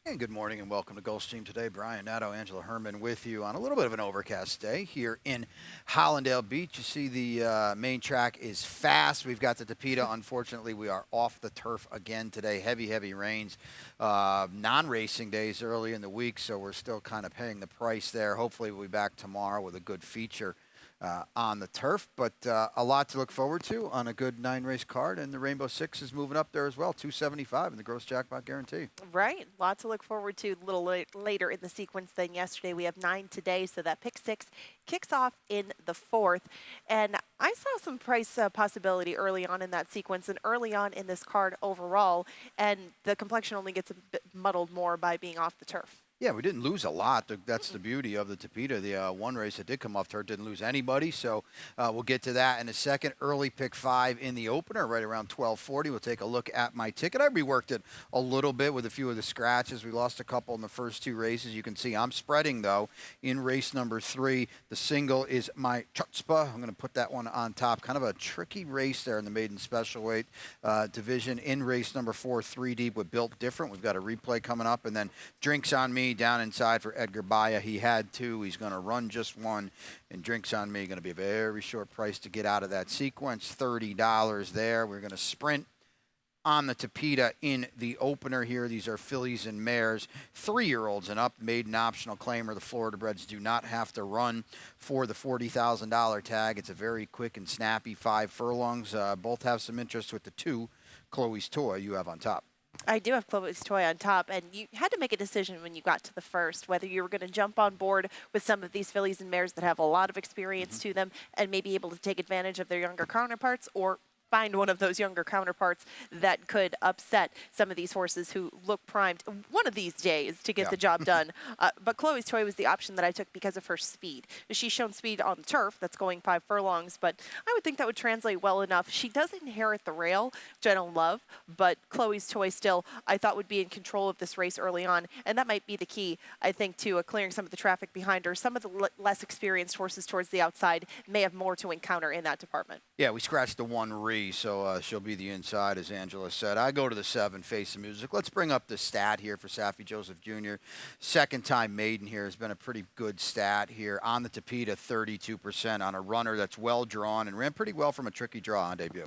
And good morning and welcome to Gulfstream today. Brian Nato, Angela Herman with you on a little bit of an overcast day here in Hollandale Beach. You see the main track is fast. We've got the Tapeta. Unfortunately, we are off the turf again today. Heavy, heavy rains. Non-racing days early in the week, so we're still kind of paying the price there. Hopefully we'll be back tomorrow with a good feature on the turf, but a lot to look forward to on a good 9-race card, and the Rainbow Six is moving up there as well, 275 in the gross jackpot guarantee. Right. Lot to look forward to a little later in the sequence than yesterday. We have 9 today, so that pick 6 kicks off in the 4th. And I saw some price possibility early on in that sequence and early on in this card overall, and the complexion only gets a bit muddled more by being off the turf. Yeah, we didn't lose a lot. That's the beauty of the Tapeta. The one race that did come off turf didn't lose anybody, so we'll get to that in a second. Early pick 5 in the opener, right around 12:40. We'll take a look at my ticket. I reworked it a little bit with a few of the scratches. We lost a couple in the first 2 races. You can see I'm spreading, though, in race number 3. The single is my Chutzpah. I'm going to put that one on top. Kind of a tricky race there in the maiden special weight division. In race number 4, 3 deep with Built Different. We've got a replay coming up, and then Drinks on Me down inside for Edgar Baya. He had 2. He's going to run just 1. And Drinks on Me going to be a very short price to get out of that sequence. $30 there. We're going to sprint on the Tapeta in the opener here. These are fillies and mares, 3-year-olds and up, maiden optional claimer. The Florida breds do not have to run for the $40,000 tag. It's a very quick and snappy 5 furlongs. Both have some interest with the 2 Chloe's Toy you have on top. I do have Chloe's Toy on top, and you had to make a decision when you got to the first, whether you were going to jump on board with some of these fillies and mares that have a lot of experience to them and maybe able to take advantage of their younger counterparts, or find one of those younger counterparts that could upset some of these horses who look primed one of these days to get the job done. But Chloe's Toy was the option that I took because of her speed. She's shown speed on the turf that's going 5 furlongs, but I would think that would translate well enough. She does inherit the rail, which I don't love, but Chloe's Toy still I thought would be in control of this race early on, and that might be the key, I think, to clearing some of the traffic behind her. Some of the less experienced horses towards the outside may have more to encounter in that department. Yeah, we scratched the 1 so she'll be the inside, as Angela said. I go to the 7, Face the Music. Let's bring up the stat here for Saffie Joseph Jr. Second-time maiden here has been a pretty good stat here. On the Tapeta, 32% on a runner that's well-drawn and ran pretty well from a tricky draw on debut.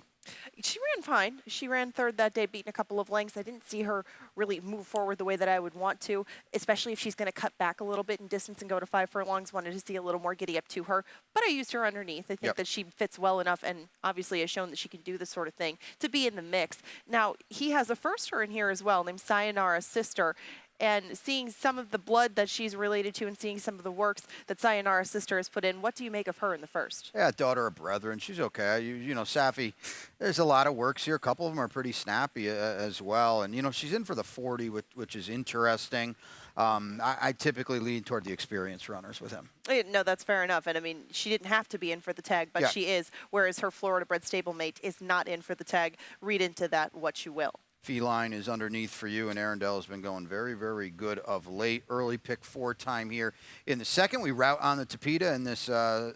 She ran fine. She ran 3rd that day, beating a couple of lengths. I didn't see her really move forward the way that I would want to, especially if she's going to cut back a little bit in distance and go to 5 furlongs. Wanted to see a little more giddy up to her, but I used her underneath. I think that she fits well enough and obviously has shown that she can do this sort of thing to be in the mix. Now, he has a firster in here as well named Sayonara's Sister. And seeing some of the blood that she's related to and seeing some of the works that Sayonara's Sister has put in, what do you make of her in the first? Yeah, daughter of brethren. She's okay. You know, Saffie, there's a lot of works here. A couple of them are pretty snappy as well. And, you know, she's in for the 40, which is interesting. I typically lean toward the experienced runners with him. No, that's fair enough. And, I mean, she didn't have to be in for the tag, but she is, whereas her Florida bred stablemate is not in for the tag. Read into that what you will. Feline is underneath for you, and Arundel has been going very good of late. Early pick 4 time here in the second. We route on the Tapeta in this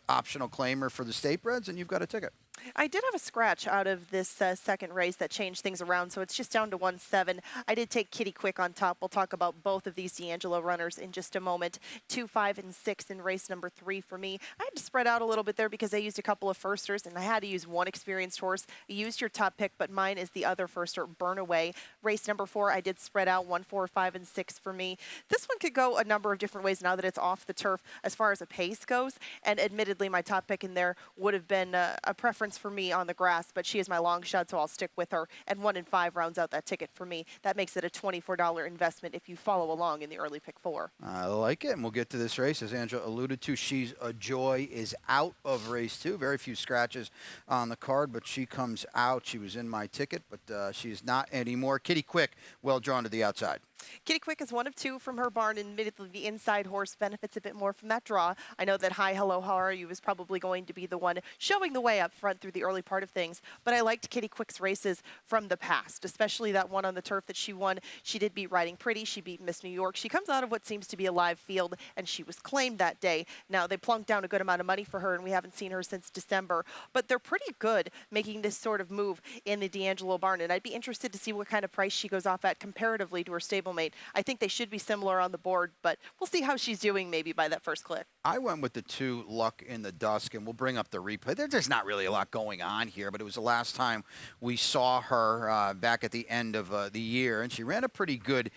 optional claimer for the State Breds, and you've got a ticket. I did have a scratch out of this second race that changed things around, so it's just down to 1-7. I did take Kitty Quick on top. We'll talk about both of these D'Angelo runners in just a moment. 2, 5, and 6 in race number 3 for me. I had to spread out a little bit there because I used a couple of firsters, and I had to use one experienced horse. I used your top pick, but mine is the other firster, Burn Away. Race number 4, I did spread out 1, 4, 5, and 6 for me. This one could go a number of different ways now that it's off the turf as far as a pace goes, and admittedly, my top pick in there would have been a preference for me on the grass, but she is my long shot, so I'll stick with her. And 1 and 5 rounds out that ticket for me. That makes it a $24 investment if you follow along in the early pick 4. I like it, and we'll get to this race. As Angela alluded to, She's a Joy is out of race 2. Very few scratches on the card, but she comes out. She was in my ticket, but she is not anymore. Kitty Quick, well drawn to the outside. Kitty Quick is 1 of 2 from her barn. Admittedly, the inside horse benefits a bit more from that draw. I know that Hi Hello How Are You is probably going to be the one showing the way up front through the early part of things, but I liked Kitty Quick's races from the past, especially that one on the turf that she won. She did beat Riding Pretty. She beat Miss New York. She comes out of what seems to be a live field, and she was claimed that day. Now, they plunked down a good amount of money for her, and we haven't seen her since December, but they're pretty good making this sort of move in the D'Angelo barn, and I'd be interested to see what kind of price she goes off at comparatively to her stablemate stablemate. I think they should be similar on the board, but we'll see how she's doing maybe by that first click. I went with the 2 Luck in the Dusk, and we'll bring up the replay. There's not really a lot going on here, but it was the last time we saw her back at the end of the year, and she ran a pretty good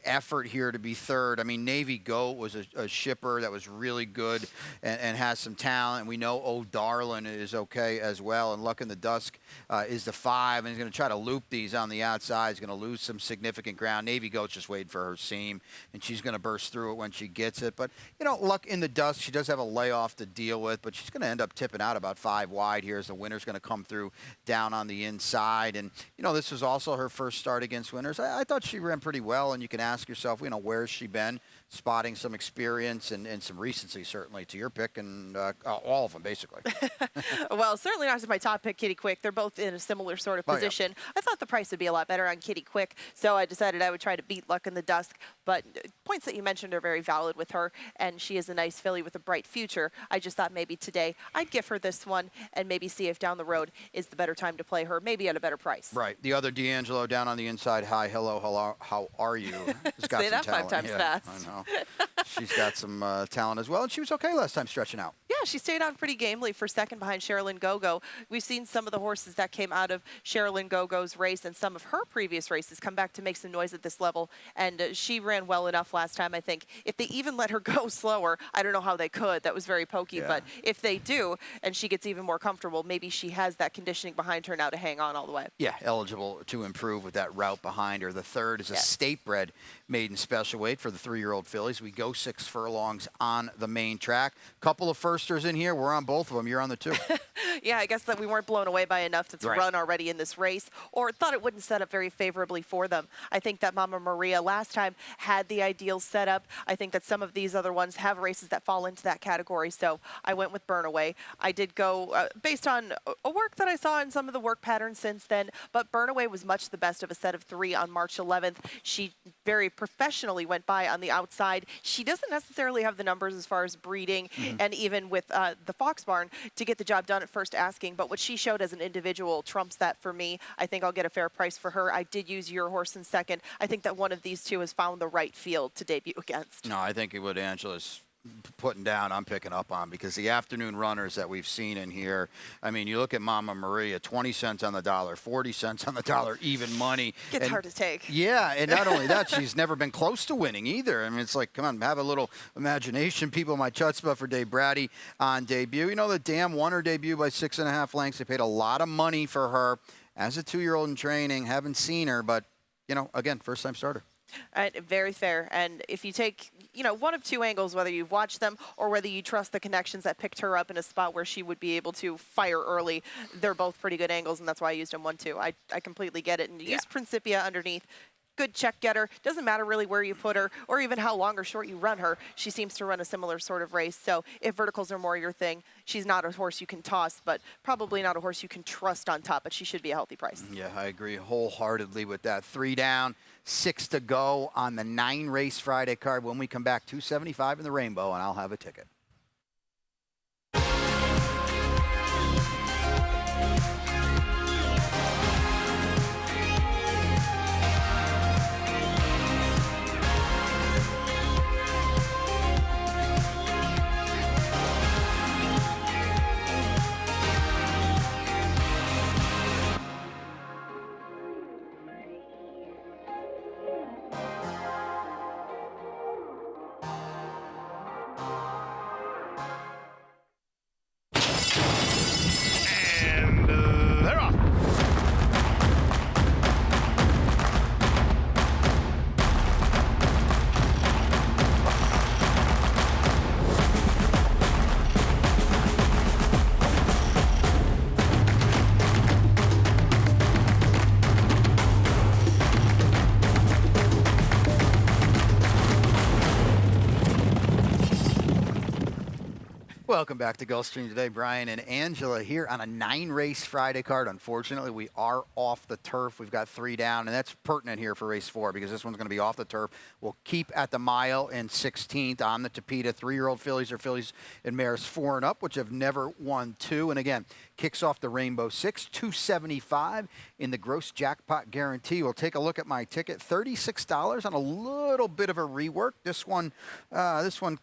effort here to be third. I mean, Navy Goat was a shipper that was really good and has some talent. We know O'Darlin is okay as well, and Luck in the Dusk is the 5, and he's going to try to loop these on the outside. He's going to lose some significant ground. Navy Goat's just waiting for her seam, and she's going to burst through it when she gets it. But, you know, Luck in the Dusk, she does have a layoff to deal with, but she's going to end up tipping out about 5 wide here as the winner's going to come through down on the inside. And, you know, this was also her first start against winners. I thought she ran pretty well, and you can ask yourself, you know, where's she been? Spotting some experience and some recency, certainly, to your pick, and all of them, basically. Well, certainly not to my top pick, Kitty Quick. They're both in a similar sort of position. Yeah. I thought the price would be a lot better on Kitty Quick, so I decided I would try to beat Luck in the Dusk. But points that you mentioned are very valid with her, and she is a nice filly with a bright future. I just thought maybe today I'd give her this one and maybe see if down the road is the better time to play her, maybe at a better price. Right. The other D'Angelo down on the inside. Hi, hello, how are you? Got Say that talent. 5 times fast. I know. She's got some talent as well, and she was okay last time stretching out. Yeah, she stayed on pretty gamely for second behind Sherilyn Gogo. We've seen some of the horses that came out of Sherilyn Gogo's race and some of her previous races come back to make some noise at this level, and she ran well enough last time, I think. If they even let her go slower, I don't know how they could. That was very pokey, yeah. But if they do, and she gets even more comfortable, maybe she has that conditioning behind her now to hang on all the way. Yeah, eligible to improve with that route behind her. The third is a state-bred maiden special weight for the 3-year-old fillies. We go 6 furlongs on the main track. Couple of firsters in here. We're on both of them. You're on the 2. Yeah, I guess that we weren't blown away by enough that's right. run already in this race, or thought it wouldn't set up very favorably for them. I think that Mama Maria last time had the ideal setup. I think that some of these other ones have races that fall into that category, so I went with Burnaway. I did go based on a work that I saw in some of the work patterns since then, but Burnaway was much the best of a set of 3 on March 11th. She very professionally went by on the outside. She doesn't necessarily have the numbers as far as breeding and even with the Fox Barn to get the job done at first asking, but what she showed as an individual trumps that for me. I think I'll get a fair price for her. I did use your horse in second. I think that one of these two has found the right field to debut against. No, I think what Angela's putting down, I'm picking up on, because the afternoon runners that we've seen in here, I mean, you look at Mama Maria, 20 cents on the dollar, 40 cents on the dollar, even money. Gets hard to take. Yeah, and not only that, she's never been close to winning either. I mean, it's like, come on, have a little imagination. People, my chutzpah for Dave Brady on debut. You know, the Dam won her debut by 6.5 lengths. They paid a lot of money for her as a 2-year-old in training. Haven't seen her, but, you know, again, first-time starter. Very fair. And if you take, you know, one of two angles, whether you've watched them or whether you trust the connections that picked her up in a spot where she would be able to fire early, they're both pretty good angles, and that's why I used them 1-2. I completely get it. And use Principia underneath. Good check getter. Doesn't matter really where you put her or even how long or short you run her. She seems to run a similar sort of race. So if verticals are more your thing, she's not a horse you can toss, but probably not a horse you can trust on top, but she should be a healthy price. Yeah, I agree wholeheartedly with that. 3 down, 6 to go on the 9-race Friday card. When we come back, $275 in the rainbow, and I'll have a ticket. Welcome back to Gulfstream today. Brian and Angela here on a 9-race Friday card. Unfortunately, we are off the turf. We've got 3 down, and that's pertinent here for race 4 because this one's going to be off the turf. We'll keep at the mile and 16th on the Tapeta. 3-year-old fillies or fillies and mares 4 and up, which have never won 2. And again, kicks off the Rainbow Six, 275 in the gross jackpot guarantee. We'll take a look at my ticket, $36 on a little bit of a rework. This one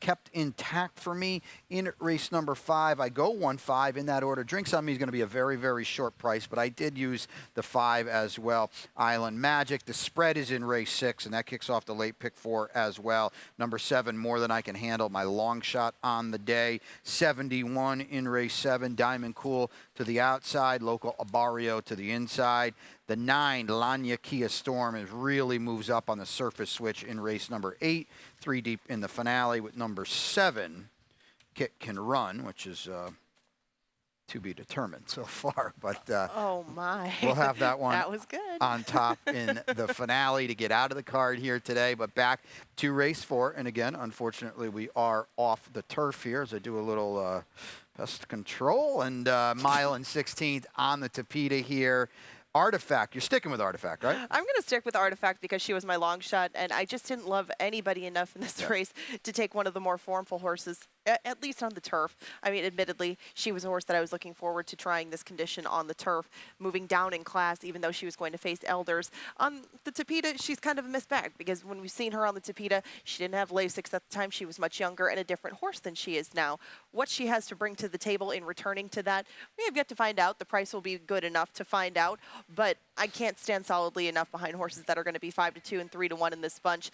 kept intact for me in race number 5. I go 1-5 in that order. Drinks on Me is going to be a very, very short price, but I did use the 5 as well. Island Magic, the spread is in race 6, and that kicks off the late pick 4 as well. Number 7, More Than I Can Handle, my long shot on the day. 71 in race 7, Diamond Cool to the outside, Local Abario to the inside. The 9, Lanya Kia Storm, really moves up on the surface switch in race number 8. 3 deep in the finale with number 7, Kit Can Run, which is to be determined so far, but oh my, we'll have that one that was good on top in the finale to get out of the card here today. But back to race 4, and again, unfortunately, we are off the turf here as I do a little pest controle, and mile and 16th on the Tapeta here. Artifact, you're sticking with Artifact, right? I'm going to stick with Artifact because she was my long shot, and I just didn't love anybody enough in this race to take one of the more formful horses, at least on the turf. I mean, admittedly, she was a horse that I was looking forward to trying this condition on the turf, moving down in class, even though she was going to face elders. On the Tapeta, she's kind of a missed bag because when we've seen her on the Tapeta, she didn't have Lasix at the time. She was much younger and a different horse than she is now. What she has to bring to the table in returning to that, we have yet to find out. The price will be good enough to find out, but I can't stand solidly enough behind horses that are going to be 5-2 and 3-1 in this bunch.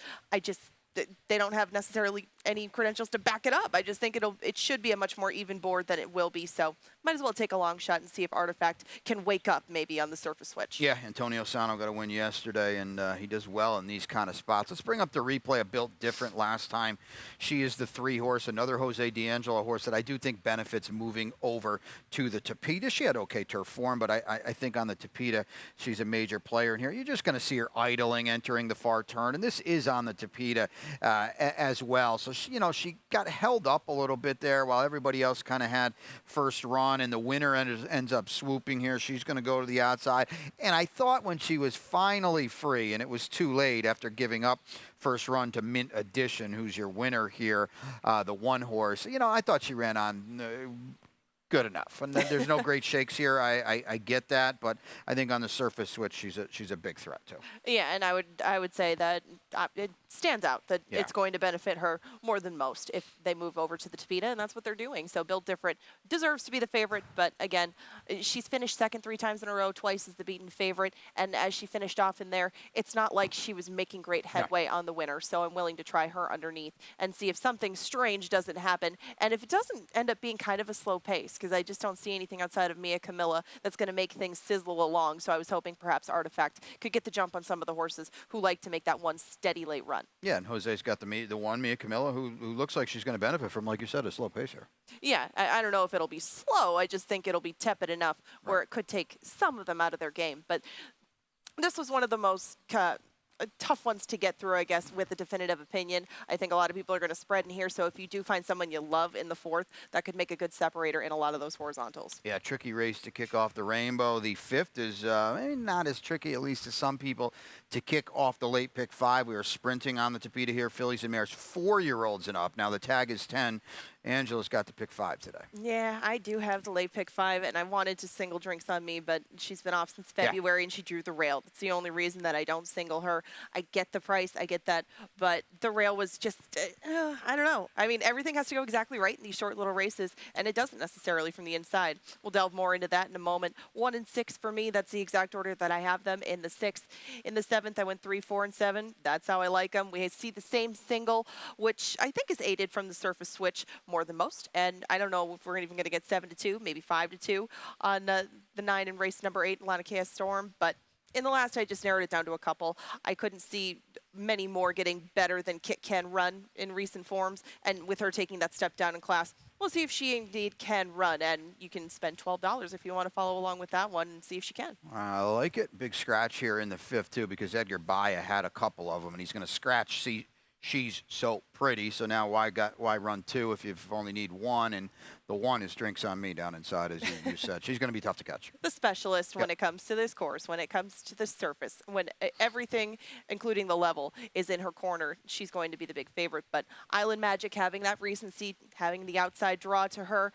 They don't have necessarily any credentials to back it up. I just think it should be a much more even board than it will be. So might as well take a long shot and see if Artifact can wake up maybe on the surface switch. Yeah, Antonio Sano got a win yesterday, and he does well in these kind of spots. Let's bring up the replay of Built Different last time. She is the 3 horse, another Jose D'Angelo horse that I do think benefits moving over to the Tapeta. She had okay turf form, but I think on the Tapeta, she's a major player in here. You're just going to see her idling, entering the far turn, and this is on the Tapeta as well. So, she got held up a little bit there while everybody else kind of had first run, and the winner ends up swooping here. She's going to go to the outside. And I thought when she was finally free, and it was too late after giving up first run to Mint Edition, who's your winner here, the 1 horse, I thought she ran on good enough. And then there's no great shakes here. I get that, but I think on the surface switch, she's a big threat too. Yeah, and I would say that it stands out that it's going to benefit her more than most if they move over to the Tapeta, and that's what they're doing. So Built Different deserves to be the favorite, but again, she's finished second 3 times in a row, twice as the beaten favorite, and as she finished off in there, it's not like she was making great headway on the winner, so I'm willing to try her underneath and see if something strange doesn't happen, and if it doesn't end up being kind of a slow pace, because I just don't see anything outside of Mia Camilla that's going to make things sizzle along, so I was hoping perhaps Artifact could get the jump on some of the horses who like to make that one steady late run. Yeah, and Jose's got the one, Mia Camilla, who looks like she's going to benefit from, like you said, a slow pace here. Yeah, I don't know if it'll be slow. I just think it'll be tepid enough where it could take some of them out of their game. But this was one of the most tough ones to get through, I guess, with a definitive opinion. I think a lot of people are going to spread in here, so if you do find someone you love in the 4th, that could make a good separator in a lot of those horizontals. Yeah, tricky race to kick off the Rainbow. The 5th is maybe not as tricky, at least to some people, to kick off the late pick 5. We are sprinting on the Tapeta here, fillies and mares, 4-year-olds and up. Now the tag is 10. Angela's got the pick 5 today. Yeah, I do have the late pick 5, and I wanted to single Drinks on Me, but she's been off since February, and she drew the rail. That's the only reason that I don't single her. I get the price, I get that, but the rail was just, I don't know. I mean, everything has to go exactly right in these short little races, and it doesn't necessarily from the inside. We'll delve more into that in a moment. 1 and 6 for me, that's the exact order that I have them in the 6th. In the 7th, I went 3, 4, and 7. That's how I like them. We see the same single, which I think is aided from the surface switch more than most, and I don't know if we're even going to get 7-2, maybe 5-2 on the 9 in race number 8, Lana Kia Storm, but in the last, I just narrowed it down to a couple. I couldn't see many more getting better than Kit Can Run in recent forms, and with her taking that step down in class, we'll see if she indeed can run, and you can spend $12 if you want to follow along with that one and see if she can. I like it. Big scratch here in the 5th, too, because Edgar Baya had a couple of them, and he's going to scratch. See, she's so pretty, so now why run 2 if you only need 1? And the 1 is Drinks on Me down inside, as you said. She's going to be tough to catch. The specialist when it comes to this course, when it comes to the surface, when everything, including the level, is in her corner, she's going to be the big favorite. But Island Magic having that recency, having the outside draw to her,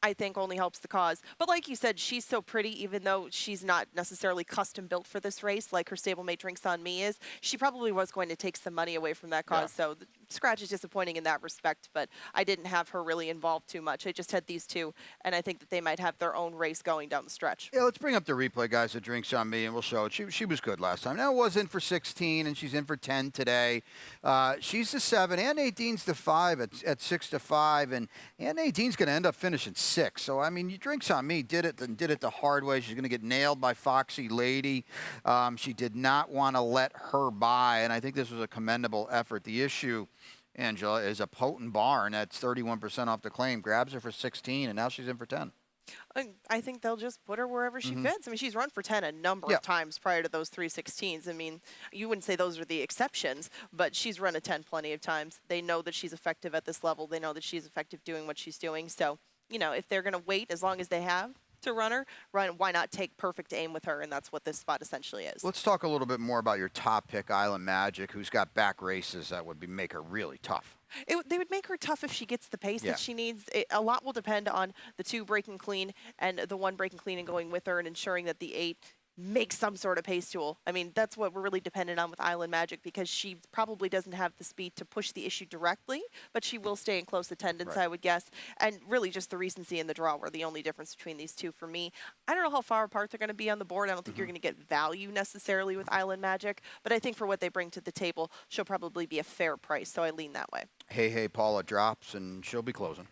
I think only helps the cause. But like you said, she's so pretty, even though she's not necessarily custom built for this race, like her stablemate Drinks on Me is. She probably was going to take some money away from that Yeah. cause. So the scratch is disappointing in that respect. But I didn't have her really involved too much. I just had these two, and I think that they might have their own race going down the stretch. Yeah, let's bring up the replay, guys, that Drinks on Me, and we'll show it. She was good last time. Now, it was in for 16, and she's in for 10 today. She's the 7, and Nadine's the 5 at 6 to 5, and Nadine's going to end up finishing 6. So, I mean, Drinks on Me did it the hard way. She's going to get nailed by Foxy Lady. She did not want to let her by, and I think this was a commendable effort. The issue, Angela, is a potent barn that's 31% off the claim, grabs her for 16, and now she's in for 10. I think they'll just put her wherever she fits. I mean, she's run for 10 a number of times prior to those 316s. I mean, you wouldn't say those are the exceptions, but she's run a 10 plenty of times. They know that she's effective at this level. They know that she's effective doing what she's doing. So, you know, if they're going to wait as long as they have to run her, why not take perfect aim with her? And that's what this spot essentially is. Let's talk a little bit more about your top pick, Island Magic, who's got back races that would make her really tough. They would make her tough if she gets the pace that she needs. A lot will depend on the 2 breaking clean and the 1 breaking clean and going with her and ensuring that the 8 makes some sort of pace tool. I mean, that's what we're really dependent on with Island Magic, because she probably doesn't have the speed to push the issue directly, but she will stay in close attendance, I would guess. And really just the recency and the draw were the only difference between these two for me. I don't know how far apart they're going to be on the board. I don't think you're going to get value necessarily with Island Magic, but I think for what they bring to the table, she'll probably be a fair price, so I lean that way. Hey, Paula drops, and she'll be closing.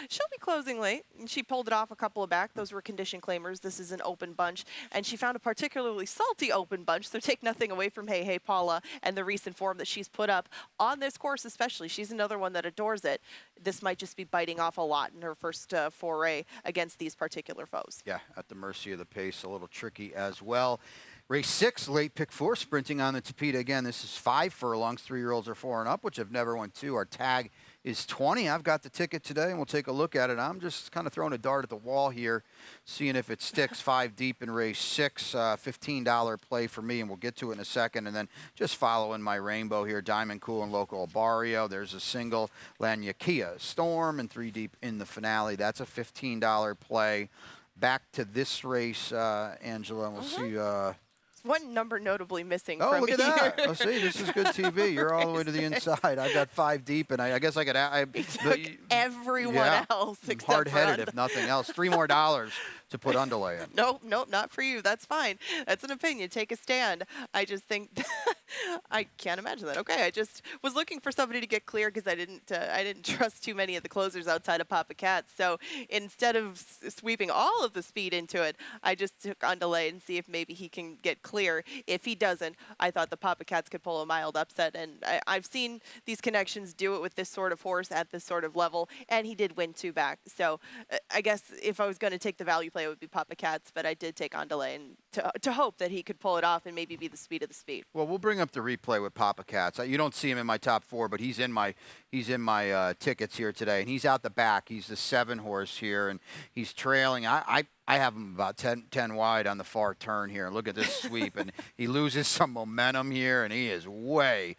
She'll be closing late. She pulled it off a couple of back. Those were condition claimers. This is an open bunch. And she found a particularly salty open bunch, so take nothing away from Hey Paula and the recent form that she's put up on this course especially. She's another one that adores it. This might just be biting off a lot in her first foray against these particular foes. Yeah, at the mercy of the pace, a little tricky as well. Race 6, late pick 4, sprinting on the Tapeta again. This is 5 furlongs, 3-year-olds are 4 and up, which have never won 2. Our tag is 20. I've got the ticket today, and we'll take a look at it. I'm just kind of throwing a dart at the wall here, seeing if it sticks. 5 deep in race 6, $15 play for me, and we'll get to it in a second. And then just following my rainbow here, Diamond Cool and Local Barrio. There's a single, Laniakia Storm, and 3 deep in the finale. That's a $15 play. Back to this race, Angela, and we'll see. One number notably missing Oh, from look at here. that. Oh, see, this is good TV. You're all the way to the inside. I got 5 deep, and I guess I could. Took everyone else except hard-headed, for if nothing else. $3 more to put underlay in. Nope, not for you. That's fine. That's an opinion. Take a stand. I just think I can't imagine that. Okay, I just was looking for somebody to get clear because I didn't trust too many of the closers outside of Papa Cat. So instead of sweeping all of the speed into it, I just took underlay and see if maybe he can get clear. If he doesn't, I thought the Papa Cats could pull a mild upset, and I've seen these connections do it with this sort of horse at this sort of level, and he did win 2 back. So I guess if I was going to take the value play, it would be Papa Cats, but I did take on delay and to hope that he could pull it off and maybe be the speed of the speed. Well, we'll bring up the replay with Papa Cats. You don't see him in my top 4, but he's in my tickets here today, and he's out the back. He's the 7 horse here, and he's trailing. I have him about 10 wide on the far turn here. Look at this sweep, and he loses some momentum here, and he is way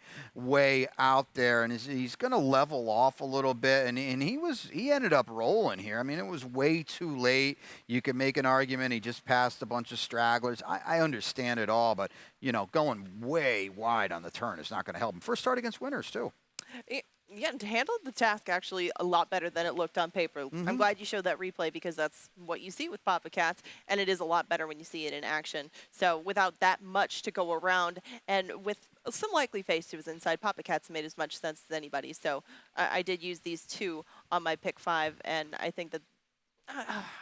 out there, and he's going to level off a little bit, and he ended up rolling here. I mean, it was way too late. You could make an argument he just passed a bunch of stragglers. I understand it all, but you know, going way wide on the turn is not going to help him. First start against winners too. Yeah, handled the task actually a lot better than it looked on paper. I'm glad you showed that replay because that's what you see with Papa Cats, and it is a lot better when you see it in action. So without that much to go around, and with some likely pace to his inside, Papa Cats made as much sense as anybody. So I did use these 2 on my pick 5, and I think that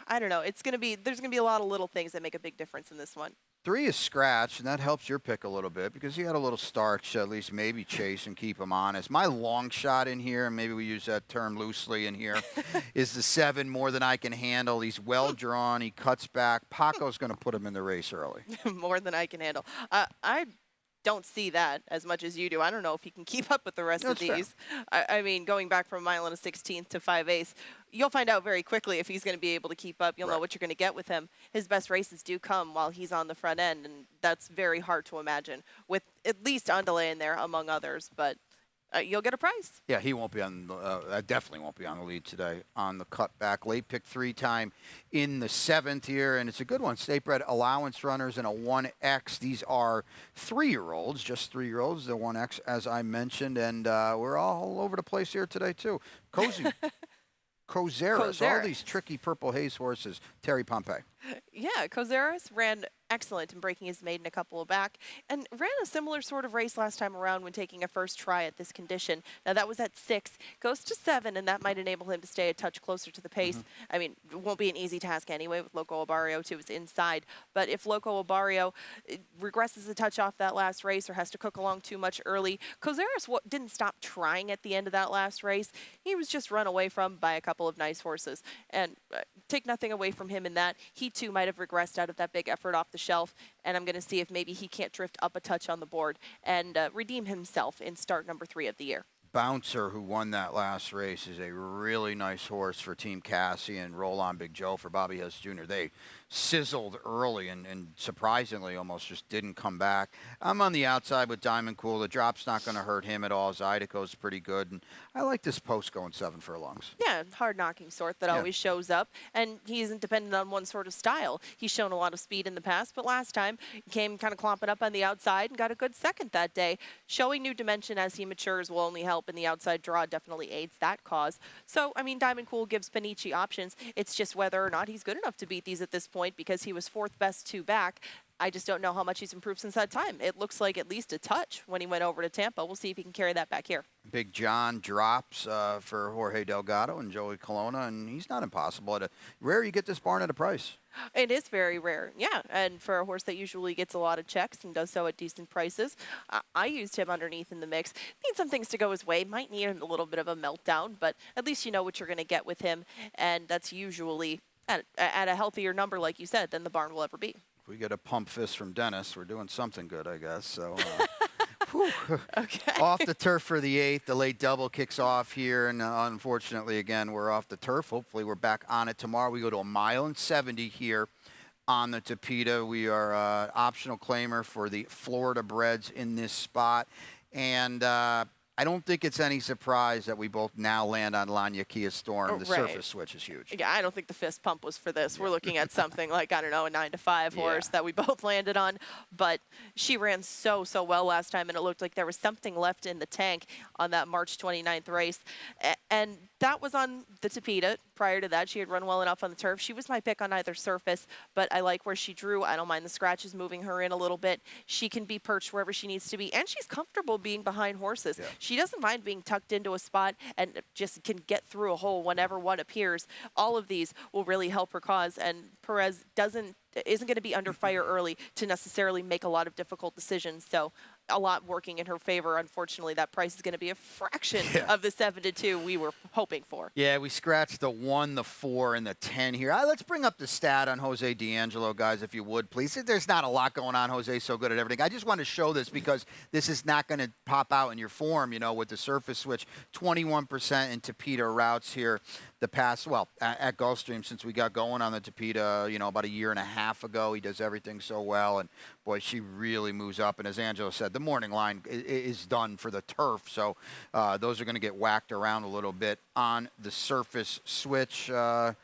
I don't know. There's going to be a lot of little things that make a big difference in this one. 3 is scratch, and that helps your pick a little bit because he had a little starch, at least maybe chase and keep him honest. My long shot in here, and maybe we use that term loosely in here, is the 7, More Than I Can Handle. He's well drawn. He cuts back. Paco's going to put him in the race early. More Than I Can Handle. I don't see that as much as you do. I don't know if he can keep up with the rest of these. I mean, going back from 1 16th to 5/8, you'll find out very quickly if he's going to be able to keep up. You'll know what you're going to get with him. His best races do come while he's on the front end, and that's very hard to imagine with at least Andale in there, among others. But You'll get a prize. Yeah, he won't be on. Definitely won't be on the lead today on the cutback. Late pick 3 time in the 7th here, and it's a good one. State bred allowance runners and a 1X. These are 3-year-olds, just 3-year-olds. They're 1X, as I mentioned, and we're all over the place here today too. Cozy, Cozeras, all these tricky Purple Haze horses. Terry Pompey. Yeah, Cozeras ran excellent in breaking his maiden a couple of back and ran a similar sort of race last time around when taking a first try at this condition. Now that was at 6, goes to 7, and that might enable him to stay a touch closer to the pace. I mean, it won't be an easy task anyway with Loco Obario to his inside, but if Loco Obario regresses a touch off that last race or has to cook along too much early, Cozeras didn't stop trying at the end of that last race. He was just run away from by a couple of nice horses, and take nothing away from him in that. He too might have regressed out of that big effort off the shelf, and I'm going to see if maybe he can't drift up a touch on the board and redeem himself in start number 3 of the year. Bouncer, who won that last race, is a really nice horse for Team Cassie, and Roll On Big Joe for Bobby Hess Jr. They sizzled early and surprisingly almost just didn't come back. I'm on the outside with Diamond Cool. The drop's not going to hurt him at all. Zydeco's pretty good, and I like this post going 7 furlongs. Yeah, hard-knocking sort that always shows up, and he isn't dependent on one sort of style. He's shown a lot of speed in the past, but last time he came kind of clomping up on the outside and got a good second that day. Showing new dimension as he matures will only help, and the outside draw definitely aids that cause. So, I mean, Diamond Cool gives Panici options. It's just whether or not he's good enough to beat these at this point because he was 4th best 2 back. I just don't know how much he's improved since that time. It looks like at least a touch when he went over to Tampa. We'll see if he can carry that back here. Big John drops for Jorge Delgado and Joey Colonna, and he's not impossible. Rare you get this barn at a price. It is very rare, yeah, and for a horse that usually gets a lot of checks and does so at decent prices, I used him underneath in the mix. Need some things to go his way, might need a little bit of a meltdown, but at least you know what you're going to get with him, and that's usually at a healthier number, like you said, than the barn will ever be. If we get a pump fist from Dennis, we're doing something good, I guess. So, Okay. Off the turf for the 8th. The late double kicks off here, and unfortunately, again, we're off the turf. Hopefully, we're back on it tomorrow. We go to 1.70 miles here on the Tapeta. We are optional claimer for the Florida breds in this spot, and I don't think it's any surprise that we both now land on Lanya Kia Storm. The surface switch is huge. Yeah, I don't think the fist pump was for this. We're looking at something like, I don't know, a 9-5 horse that we both landed on. But she ran so well last time, and it looked like there was something left in the tank on that March 29th race. And that was on the Tapeta. Prior to that, she had run well enough on the turf. She was my pick on either surface, but I like where she drew. I don't mind the scratches moving her in a little bit. She can be perched wherever she needs to be, and she's comfortable being behind horses. Yeah. She doesn't mind being tucked into a spot and just can get through a hole whenever one appears. All of these will really help her cause, and Perez isn't going to be under fire early to necessarily make a lot of difficult decisions. So a lot working in her favor. Unfortunately, that price is going to be a fraction of the 7-2 we were hoping for. Yeah, we scratched the 1, the 4, and the 10 here. Let's bring up the stat on Jose D'Angelo, guys, if you would, please. There's not a lot going on. Jose's so good at everything. I just want to show this because this is not going to pop out in your form, you know, with the surface switch. 21% in Tapeta routes here the past, well, at Gulfstream since we got going on the Tapeta, you know, about a year and a half ago. He does everything so well, and boy, she really moves up. And as Angelo said, the morning line is done for the turf, so those are going to get whacked around a little bit on the surface switch. You got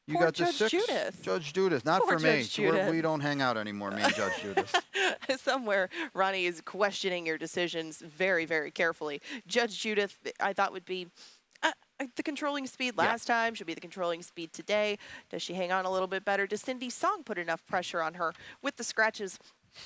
the Judge 6? Judith. Judge Judith, not Poor for me. Judith. We don't hang out anymore, me and Judge Judith. Somewhere, Ronnie is questioning your decisions very, very carefully. Judge Judith, I thought would be the controlling speed last time. She'll be the controlling speed today. Does she hang on a little bit better? Does Cindy's song put enough pressure on her with the scratches?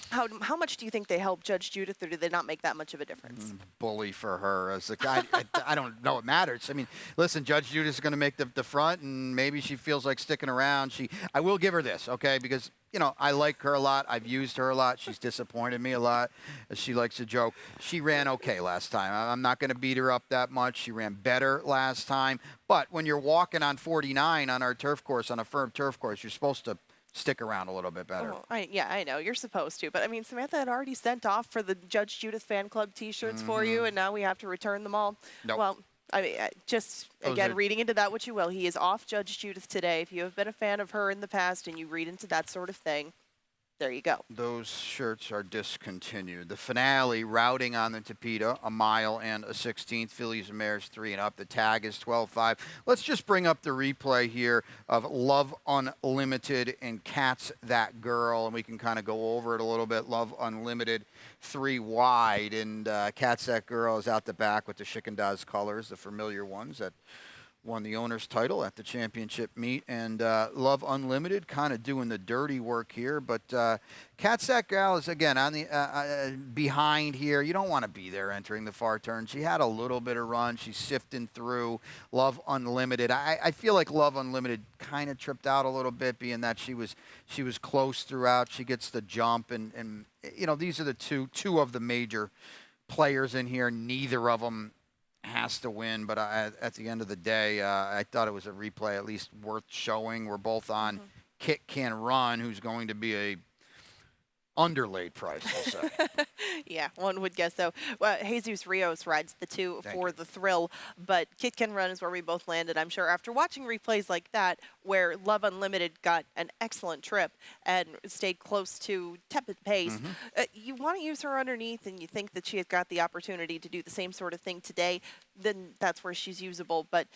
How much do you think they help Judge Judith, or do they not make that much of a difference? Bully for her. As the guy, I don't know it matters. I mean, listen, Judge Judith is going to make the front, and maybe she feels like sticking around. I will give her this, okay, because, you know, I like her a lot. I've used her a lot. She's disappointed me a lot, as she likes to joke. She ran okay last time. I'm not going to beat her up that much. She ran better last time. But when you're walking on 49 on our turf course, on a firm turf course, you're supposed to stick around a little bit better. Oh, I know. You're supposed to. But, I mean, Samantha had already sent off for the Judge Judith fan club T-shirts for you, and now we have to return them all. Nope. Well, I mean, just, again, reading into that what you will. He is off Judge Judith today. If you have been a fan of her in the past and you read into that sort of thing, There you go. Those shirts are discontinued. The finale, routing on the Tapeta, a mile and a 16th. Fillies and Mares 3 and up. The tag is 12-5. Let's just bring up the replay here of Love Unlimited and Cat's That Girl, and we can kind of go over it a little bit. Love Unlimited 3 wide, and Cat's That Girl is out the back with the Chickendaz colors, the familiar ones that won the owner's title at the championship meet, and Love Unlimited kind of doing the dirty work here. But Cat's That Gal is, again, on the behind here. You don't want to be there entering the far turn. She had a little bit of run. She's sifting through. Love Unlimited. I feel like Love Unlimited kind of tripped out a little bit, being that she was close throughout. She gets the jump, and you know, these are the two of the major players in here. Neither of them has to win, but at the end of the day, I thought it was a replay at least worth showing. We're both on Kit Can Run, who's going to be a underlaid price, we'll say. Yeah, one would guess so. Well, Jesus Rios rides the 2 for the thrill, but Kit Can Run is where we both landed, I'm sure, after watching replays like that, where Love Unlimited got an excellent trip and stayed close to tepid pace. You want to use her underneath, and you think that she has got the opportunity to do the same sort of thing today, then that's where she's usable. But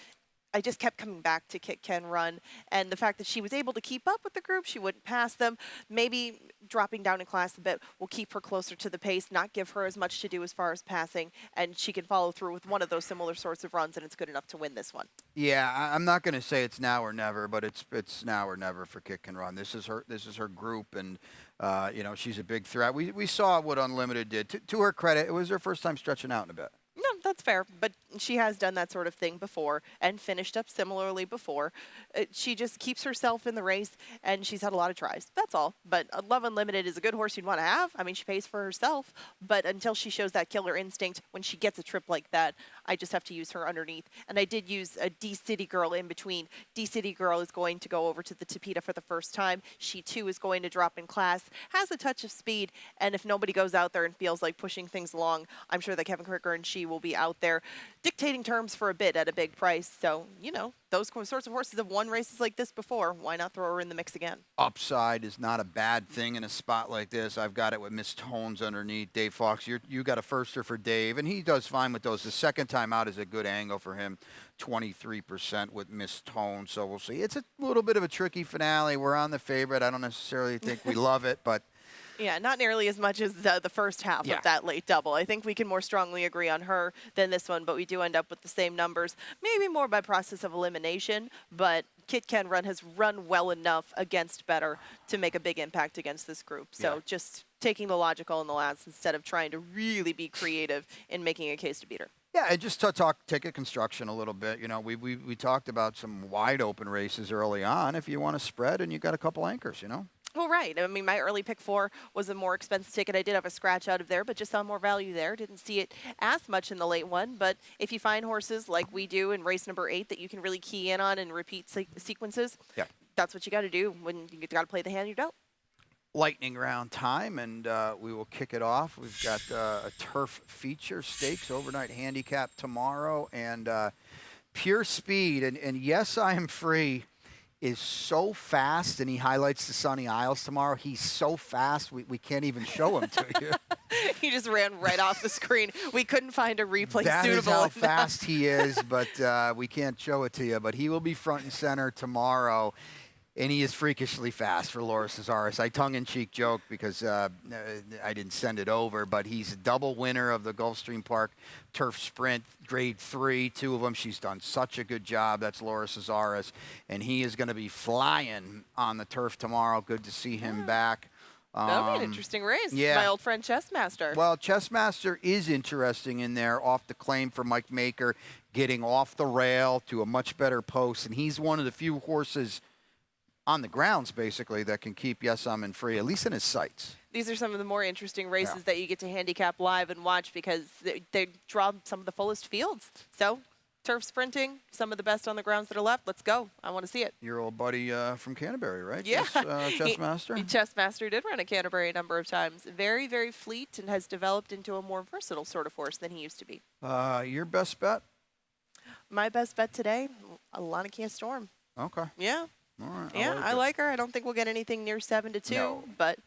I just kept coming back to Kit Can Run, and the fact that she was able to keep up with the group, she wouldn't pass them. Maybe dropping down in class a bit will keep her closer to the pace, not give her as much to do as far as passing, and she can follow through with one of those similar sorts of runs, and it's good enough to win this one. Yeah, I'm not going to say it's now or never, but it's now or never for Kit Can Run. This is her group, and you know, she's a big threat. We saw what Unlimited did. To her credit, it was her first time stretching out in a bit. No, that's fair, but she has done that sort of thing before and finished up similarly before. She just keeps herself in the race, and she's had a lot of tries. That's all. But Love Unlimited is a good horse you'd want to have. I mean, she pays for herself, but until she shows that killer instinct when she gets a trip like that, I just have to use her underneath. And I did use a D-City Girl in between. D-City Girl is going to go over to the Tapeta for the first time. She, too, is going to drop in class, has a touch of speed, and if nobody goes out there and feels like pushing things along, I'm sure that Kevin Cricker and she will be out there dictating terms for a bit at a big price. So, you know, those sorts of horses have won races like this before. Why not throw her in the mix again? Upside is not a bad thing in a spot like this. I've got it with Miss Tones underneath. Dave Fox, you got a firster for Dave, and he does fine with those. The second time out is a good angle for him, 23% with Miss Tones. So we'll see. It's a little bit of a tricky finale. We're on the favorite. I don't necessarily think we love it, but yeah, not nearly as much as the first half of that late double. I think we can more strongly agree on her than this one, but we do end up with the same numbers, maybe more by process of elimination, but Kit Can Run has run well enough against better to make a big impact against this group. So just taking the logical in the last instead of trying to really be creative in making a case to beat her. yeah, and just to talk ticket construction a little bit. You know, we talked about some wide open races early on. If you want to spread and you got a couple anchors, you know. Well, right. I mean, my early pick 4 was a more expensive ticket. I did have a scratch out of there, but just saw more value there. Didn't see it as much in the late one. But if you find horses like we do in race number 8 that you can really key in on and repeat sequences, that's what you got to do when you got to play the hand you dealt. Lightning round time, and we will kick it off. We've got a turf feature, stakes, overnight handicap tomorrow, and pure speed. And yes, I am free. Is so fast, and he highlights the Sunny Isles tomorrow. He's so fast, we can't even show him to you. He just ran right off the screen. We couldn't find a replay that suitable. That is how fast he is, but we can't show it to you. But he will be front and center tomorrow, and he is freakishly fast for Laura Cesaris. I tongue-in-cheek joke because I didn't send it over, but he's a double winner of the Gulfstream Park Turf Sprint, Grade 3, 2 of them. She's done such a good job. That's Laura Cesaris, and he is going to be flying on the turf tomorrow. Good to see him back. That'll be an interesting race. Yeah. My old friend Chessmaster. Well, Chessmaster is interesting in there, off the claim for Mike Maker, getting off the rail to a much better post, and he's one of the few horses on the grounds, basically, that can keep Yes, I'm in free, at least in his sights. These are some of the more interesting races that you get to handicap live and watch because they draw some of the fullest fields. So, turf sprinting, some of the best on the grounds that are left. Let's go. I want to see it. Your old buddy from Canterbury, right? Yeah. Chessmaster? Chessmaster did run at Canterbury a number of times. Very, very fleet and has developed into a more versatile sort of horse than he used to be. Your best bet? My best bet today, Lanikia Storm. Okay. Yeah. All right. Yeah, I like her. I don't think we'll get anything near 7-2, No. but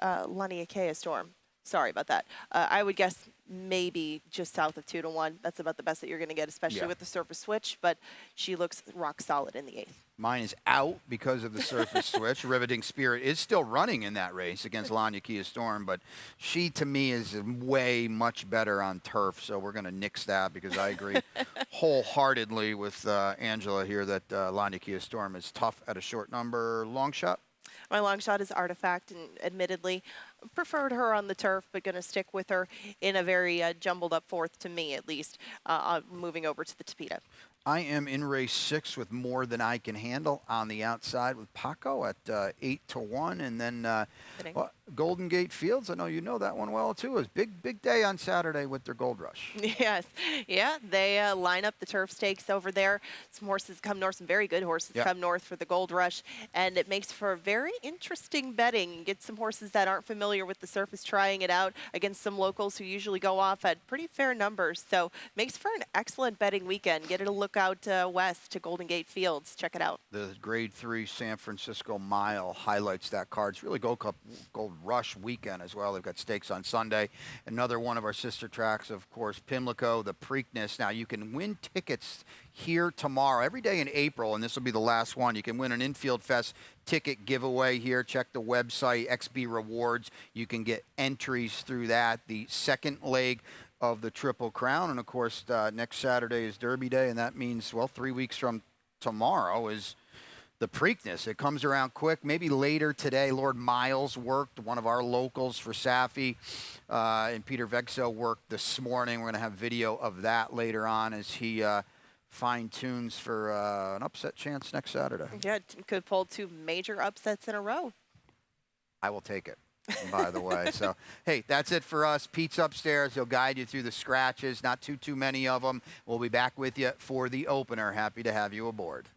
Laniakea Storm. Sorry about that. I would guess maybe just south of 2-1. That's about the best that you're going to get, especially with the surface switch. But she looks rock solid in the 8th. Mine is out because of the surface switch. Riveting Spirit is still running in that race against Laniakea Storm, but she, to me, is way much better on turf, so we're going to nix that because I agree wholeheartedly with Angela here that Laniakea Storm is tough at a short number long shot. My long shot is Artifact, and admittedly, preferred her on the turf, but going to stick with her in a very jumbled up 4th, to me at least, moving over to the Tapeta. I am in race 6 with More Than I Can Handle on the outside with Paco at 8-1, and then Golden Gate Fields. I know you know that one well too. It's big day on Saturday with their Gold Rush. Yes, yeah, they line up the turf stakes over there. Some horses come north, some very good horses come north for the Gold Rush, and it makes for very interesting betting. You get some horses that aren't familiar with the surface trying it out against some locals who usually go off at pretty fair numbers. So makes for an excellent betting weekend. Get a look out west to Golden Gate Fields. Check it out. The Grade 3 San Francisco Mile highlights that card. It's really Gold Rush weekend as well. They've got stakes on Sunday. Another one of our sister tracks, of course, Pimlico, the Preakness. Now, you can win tickets here tomorrow, every day in April, and this will be the last one. You can win an Infield Fest ticket giveaway here. Check the website, XB Rewards. You can get entries through that. The second leg of the Triple Crown, and of course, next Saturday is Derby Day, and that means, well, 3 weeks from tomorrow is the Preakness. It comes around quick. Maybe later today, Lord Miles worked, one of our locals for Safi, and Peter Vexo worked this morning. We're going to have video of that later on as he fine-tunes for an upset chance next Saturday. Yeah, could pull 2 major upsets in a row. I will take it, by the way. So, hey, that's it for us. Pete's upstairs. He'll guide you through the scratches. Not too many of them. We'll be back with you for the opener. Happy to have you aboard.